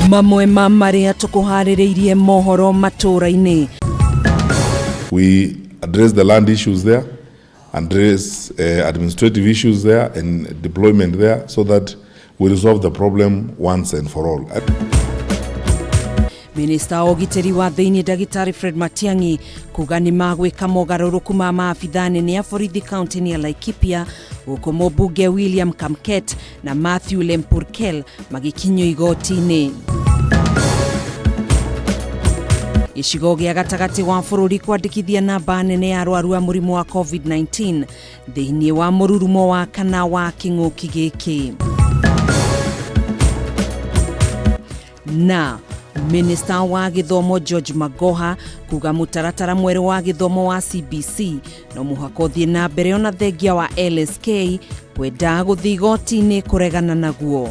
Mamwe maria tukuharireirie mohoro matũra-inĩ. We address the land issues there, address administrative issues there and deployment there so that we resolve the problem once and for all. Minister Ogiteri wa Thĩinĩ Dagitari Fred Matiang'i kuga nĩ magwĩka mogarũrũku ma maabitha anene a borithi kaunti-inĩ ya Laikipia gũkũ mũmbunge William Kamket na Matthew Lempurkel magĩkinyio igoti-inĩ. Gĩcigo gĩa gatagatĩ wa bũrũri kwandĩkithia namba nene ya arwaru a mũrimũ wa COVID-19 thĩinĩ wa mũrurumo wa kana wa kĩng'ũki gĩkĩ. Na Minister wa Gĩthomo George Magoha kuga mũtaratara mwerũ wa gĩthomo wa CBC no mũhaka ũthiĩ na mbere ona thengia wa LSK kwenda gũthiĩ igoti-inĩ kũregana naguo.